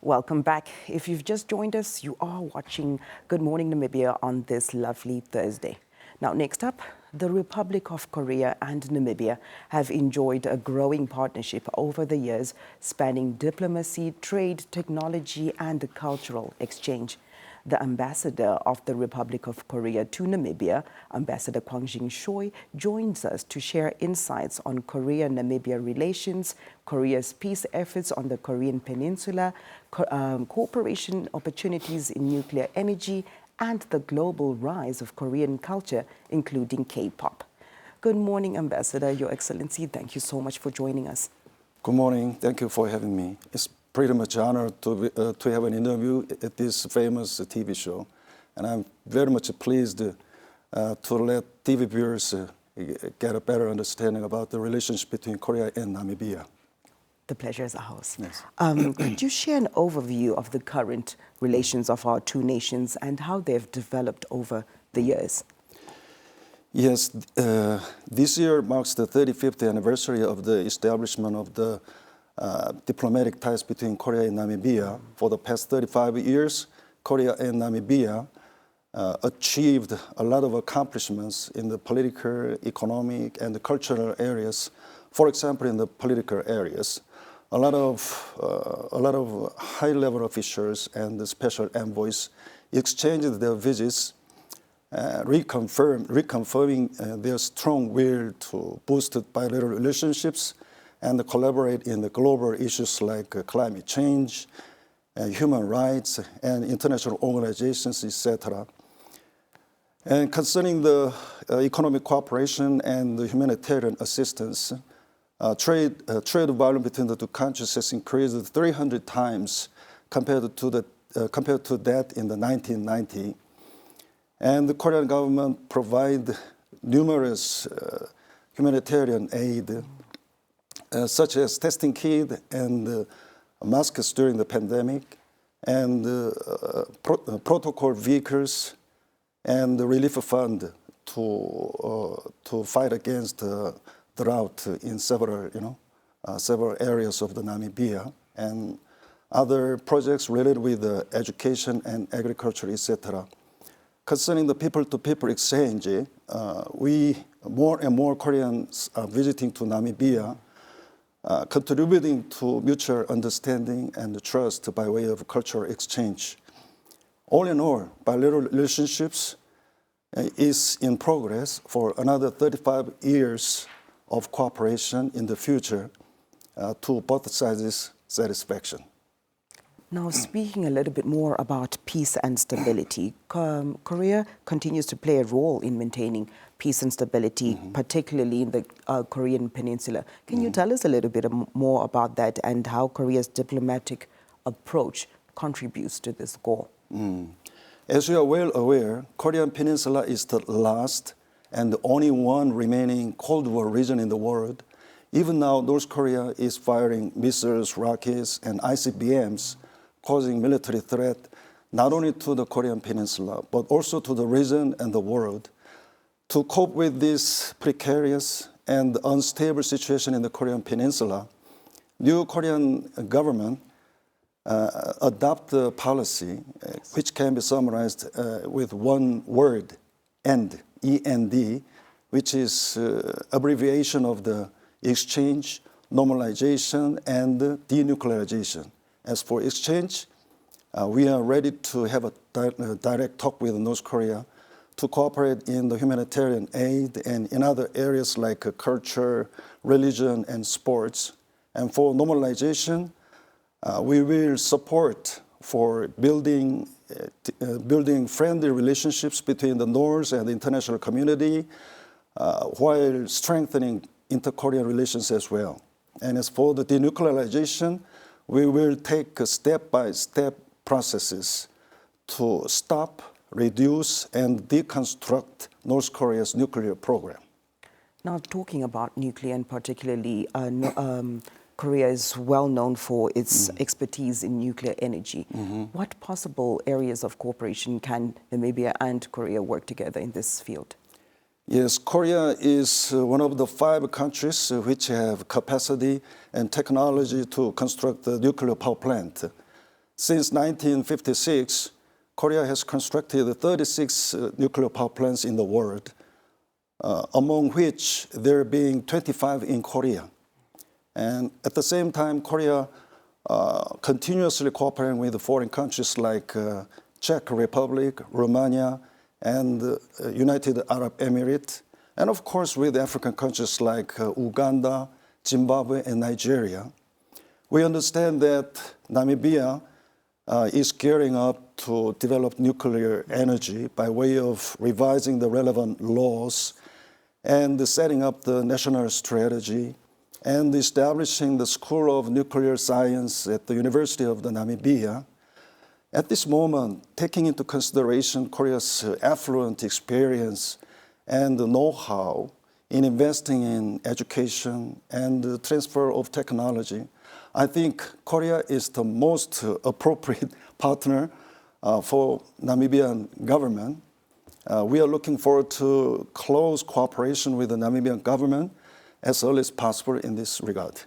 Welcome back. If you've just joined us, you are watching Good Morning Namibia on this lovely Thursday. Now, next up, the Republic of Korea and Namibia have enjoyed a growing partnership over the years, spanning diplomacy, trade, technology, and cultural exchange. The ambassador of the Republic of Korea to Namibia, Ambassador Kwangjin Choi, joins us to share insights on Korea-Namibia relations, Korea's peace efforts on the Korean Peninsula, cooperation opportunities in nuclear energy, and the global rise of Korean culture, including K-pop. Good morning, Ambassador, Your Excellency. Thank you so much for joining us. Good morning. Thank you for having me. It's pretty much an honor to have an interview at this famous TV show. And I'm very much pleased to let TV viewers get a better understanding about the relationship between Korea and Namibia. The pleasure is ours. Yes. Could you share an overview of the current relations of our two nations and how they've developed over the years? Yes, this year marks the 35th anniversary of the establishment of the diplomatic ties between Korea and Namibia. For the past 35 years, Korea and Namibia achieved a lot of accomplishments in the political, economic, and cultural areas. For example, in the political areas, a lot of high-level officials and the special envoys exchanged their visits, reconfirming their strong will to boost bilateral relationships and collaborate in the global issues like climate change, human rights, and international organizations, etc. And concerning the economic cooperation and the humanitarian assistance, trade volume between the two countries has increased 300 times compared to that in the 1990s. And the Korean government provide numerous humanitarian aid, such as testing kit and masks during the pandemic, and protocol vehicles, and the relief fund to fight against drought in several areas of the Namibia, and other projects related with education and agriculture, etc. Concerning the people-to-people exchange, more and more Koreans are visiting to Namibia, contributing to mutual understanding and trust by way of cultural exchange. All in all, bilateral relationships is in progress for another 35 years of cooperation in the future to both sides' satisfaction. Now, speaking a little bit more about peace and stability, Korea continues to play a role in maintaining peace and stability, particularly in the Korean Peninsula. Can you tell us a little bit more about that and how Korea's diplomatic approach contributes to this goal? As you are well aware, Korean Peninsula is the last and the only one remaining Cold War region in the world. Even now, North Korea is firing missiles, rockets, and ICBMs, causing military threat not only to the Korean Peninsula, but also to the region and the world. To cope with this precarious and unstable situation in the Korean Peninsula, new Korean government adopt a policy which can be summarized with one word, END, E-N-D, which is abbreviation of the exchange, normalization, and denuclearization. As for exchange, we are ready to have a direct talk with North Korea to cooperate in the humanitarian aid and in other areas like culture, religion, and sports. And for normalization, we will support for building friendly relationships between the North and the international community while strengthening inter-Korean relations as well. And as for the denuclearization, we will take step-by-step processes to stop, reduce, and deconstruct North Korea's nuclear program. Now, talking about nuclear and particularly Korea is well known for its expertise in nuclear energy. What possible areas of cooperation can Namibia and Korea work together in this field? Yes, Korea is one of the 5 countries which have capacity and technology to construct a nuclear power plant. Since 1956, Korea has constructed 36 nuclear power plants in the world, among which there being 25 in Korea. And at the same time, Korea continuously cooperating with foreign countries like Czech Republic, Romania, and United Arab Emirates, and of course with African countries like Uganda, Zimbabwe, and Nigeria. We understand that Namibia is gearing up to develop nuclear energy by way of revising the relevant laws and setting up the national strategy and establishing the School of Nuclear Science at the University of the Namibia. At this moment, taking into consideration Korea's affluent experience and the know-how in investing in education and the transfer of technology, I think Korea is the most appropriate partner for Namibian government. We are looking forward to close cooperation with the Namibian government as early as possible in this regard.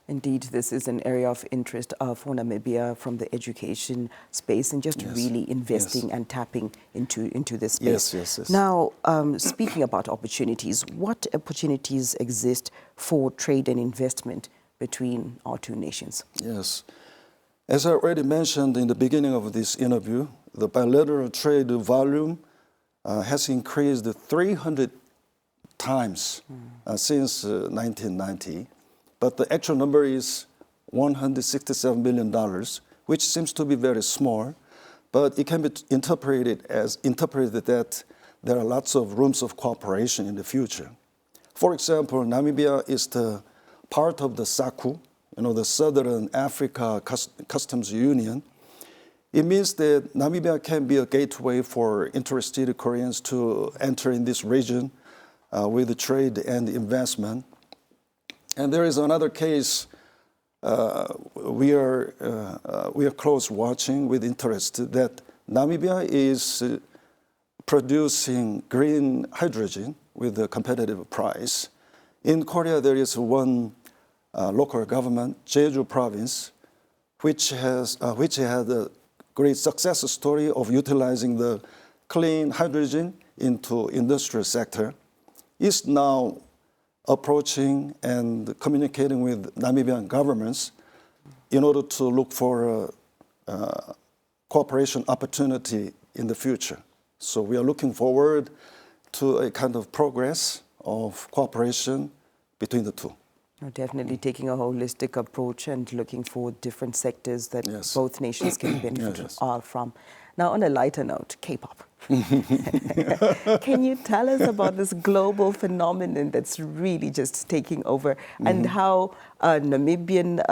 Indeed, this is an area of interest for Namibia from the education space and just really investing and tapping into this space. Yes. Now, speaking about opportunities, what opportunities exist for trade and investment between our two nations? Yes. As I already mentioned in the beginning of this interview, the bilateral trade volume has increased 300 times since 1990. But the actual number is $167 billion, which seems to be very small, but it can be interpreted that there are lots of rooms of cooperation in the future. For example, Namibia is the part of the SACU, the Southern Africa Customs Union. It means that Namibia can be a gateway for interested Koreans to enter in this region with trade and investment. And there is another case we are close watching with interest that Namibia is producing green hydrogen with a competitive price. In Korea, there is one local government, Jeju Province, which had a great success story of utilizing the clean hydrogen into industrial sector, is now approaching and communicating with Namibian governments in order to look for a cooperation opportunity in the future. So we are looking forward to a kind of progress of cooperation between the two. Definitely taking a holistic approach and looking for different sectors that both nations can benefit from. Now, on a lighter note, K-pop. Can you tell us about this global phenomenon that's really just taking over and how Namibian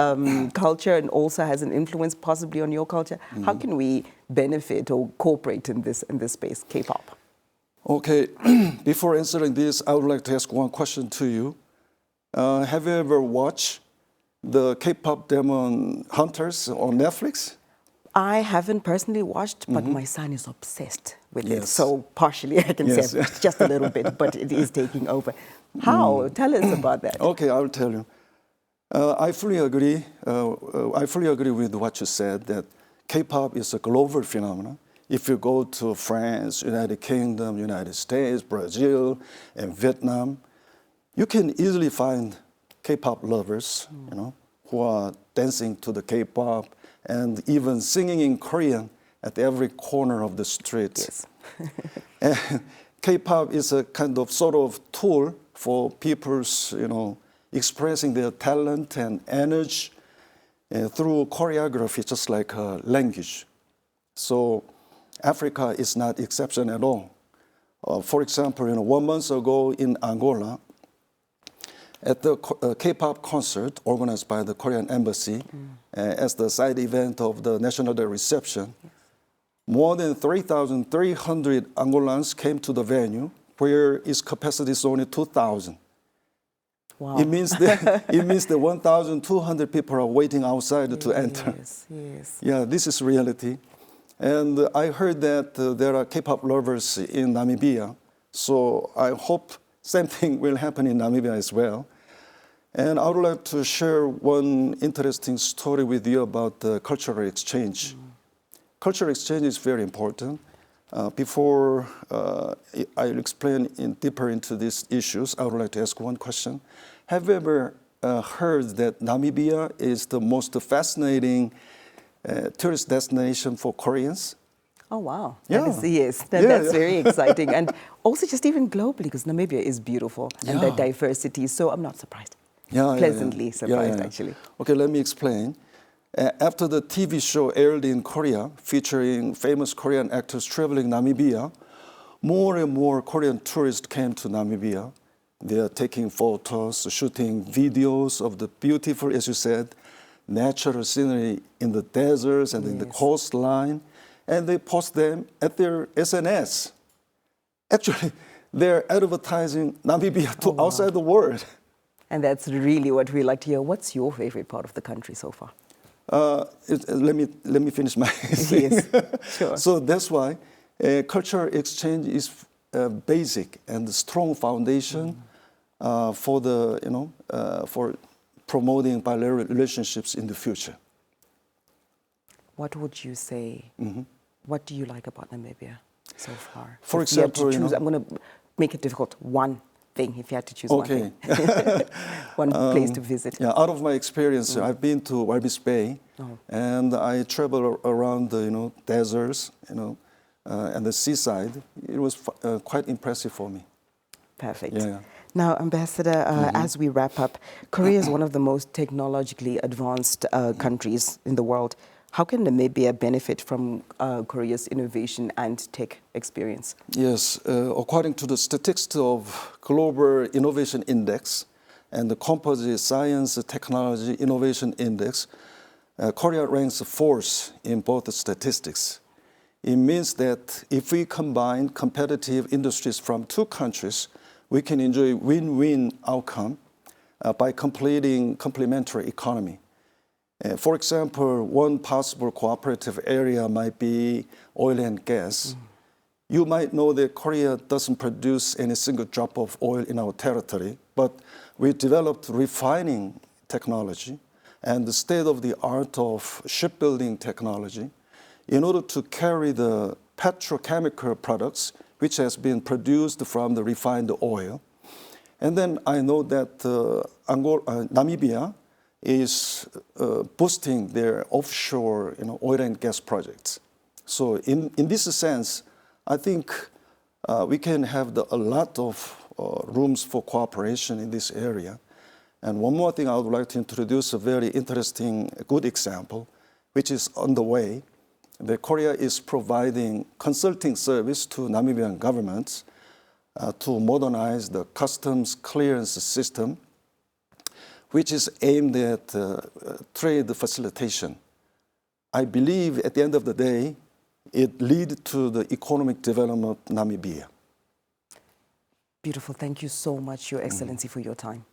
culture and also has an influence possibly on your culture? How can we benefit or cooperate in this space, K-pop? Okay, before answering this, I would like to ask one question to you. Have you ever watched the K-pop Demon Hunters on Netflix? I haven't personally watched, but my son is obsessed with it. So partially I can say just a little bit, but it is taking over. How? Tell us about that. Okay, I'll tell you. I fully agree with what you said, that K-pop is a global phenomenon. If you go to France, United Kingdom, United States, Brazil, and Vietnam, you can easily find K-pop lovers, who are dancing to the K-pop and even singing in Korean at every corner of the streets. And K-pop is a kind of sort of tool for people's, expressing their talent and energy through choreography, just like language. So Africa is not exception at all. For example, 1 month ago in Angola, at the K-pop concert organized by the Korean Embassy as the side event of the National Day reception, more than 3,300 Angolans came to the venue, where its capacity is only 2,000. Wow. It means that 1,200 people are waiting outside to enter. Yeah, this is reality. And I heard that there are K-pop lovers in Namibia, so I hope same thing will happen in Namibia as well. And I would like to share one interesting story with you about the cultural exchange cultural exchange is very important. Before I'll explain deeper into these issues, I would like to ask one question. Have you ever heard that Namibia is the most fascinating tourist destination for Koreans? Oh, wow. Yeah. That's very exciting. And also just even globally, because Namibia is beautiful and the diversity. So I'm not surprised. Pleasantly surprised, actually. Okay, let me explain. After the TV show aired in Korea, featuring famous Korean actors traveling Namibia, more and more Korean tourists came to Namibia. They are taking photos, shooting videos of the beautiful, as you said, natural scenery in the deserts and in the coastline, and they post them at their SNS. Actually, they're advertising Namibia to outside the world. And that's really what we like to hear. What's your favorite part of the country so far? Let me finish my thing. Yes, sure. So that's why cultural exchange is basic and strong foundation for for promoting bilateral relationships in the future. What would you say? What do you like about Namibia so far? For If you had to example, choose, I'm going to make it difficult. One thing, if you had to choose one thing. One place to visit. Yeah, out of my experience, I've been to Walvis Bay, and I traveled around the deserts, and the seaside. It was quite impressive for me. Perfect. Yeah. Now, Ambassador, as we wrap up, Korea is one of the most technologically advanced countries in the world. How can Namibia benefit from Korea's innovation and tech experience? Yes, according to the statistics of Global Innovation Index and the Composite Science Technology Innovation Index, Korea ranks fourth in both the statistics. It means that if we combine competitive industries from two countries, we can enjoy win-win outcome by completing complementary economy. For example, one possible cooperative area might be oil and gas. You might know that Korea doesn't produce any single drop of oil in our territory, but we developed refining technology and the state-of-the-art of shipbuilding technology in order to carry the petrochemical products which has been produced from the refined oil. And then I know that Namibia is boosting their offshore oil and gas projects. So in this sense, I think we can have a lot of rooms for cooperation in this area. And one more thing, I would like to introduce a very interesting, good example, which is on the way. That Korea is providing consulting service to Namibian governments to modernize the customs clearance system, which is aimed at trade facilitation. I believe at the end of the day, it leads to the economic development of Namibia. Beautiful. Thank you so much, Your Excellency, for your time.